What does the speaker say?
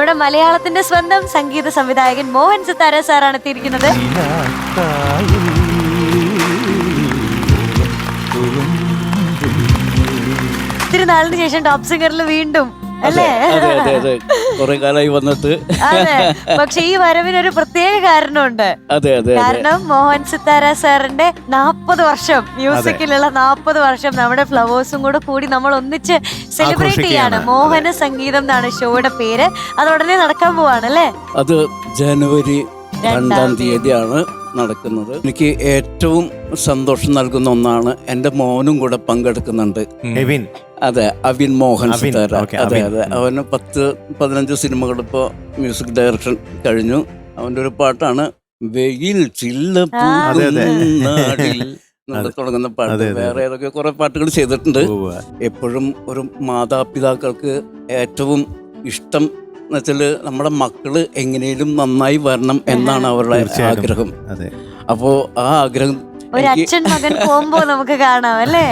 നമ്മുടെ മലയാളത്തിന്റെ സ്വന്തം സംഗീത സംവിധായകൻ മോഹൻ സിത്താര സാറാണ് എത്തിയിരിക്കുന്നത്. ഇത്തിരി നാളിന് ശേഷം ടോപ്പ് സിംഗറിൽ വീണ്ടും അല്ലേ? കുറെ കാലമായി വന്നിട്ട്. അതെ, പക്ഷെ ഈ വരവിനൊരു പ്രത്യേക കാരണമുണ്ട്. കാരണം മോഹൻ സിത്താര സാറിന്റെ 40 വർഷം മ്യൂസിക്കിലുള്ള 40 വർഷം നമ്മുടെ ഫ്ലവേഴ്സും കൂടി നമ്മൾ ഒന്നിച്ച് സെലിബ്രേറ്റ് ചെയ്യാണ്. മോഹന സംഗീതം എന്നാണ് ഷോയുടെ പേര്. അത് ഉടനെ നടക്കാൻ പോവാണ് അല്ലേ? അത് ജനുവരി 2-ാം തീയതിയാണ് നടക്കുന്നത്. എനിക്ക് ഏറ്റവും സന്തോഷം നൽകുന്ന ഒന്നാണ്, എൻ്റെ മോനും കൂടെ പങ്കെടുക്കുന്നുണ്ട്. അതെ, അവിൻ മോഹൻ സിത്താര. അതെ, അവന് 10-15 സിനിമകൾ ഇപ്പോൾ മ്യൂസിക് ഡയറക്ഷൻ കഴിഞ്ഞു. അവൻ്റെ ഒരു പാട്ടാണ് വെയിൽ ചില്ല നാടിൽ തുടങ്ങുന്ന പാട്ട്. വേറെ ഏതൊക്കെ കുറെ പാട്ടുകൾ ചെയ്തിട്ടുണ്ട്. എപ്പോഴും ഒരു മാതാപിതാക്കൾക്ക് ഏറ്റവും ഇഷ്ടം എന്നുവെച്ചാൽ നമ്മുടെ മക്കള് എങ്ങനെയും നന്നായി വരണം എന്നാണ് അവരുടെ ആഗ്രഹം. അപ്പോ ആ ആഗ്രഹം ഒരു അച്ഛൻ മകൻ കോംബോ നമുക്ക് കാണാം അല്ലേ?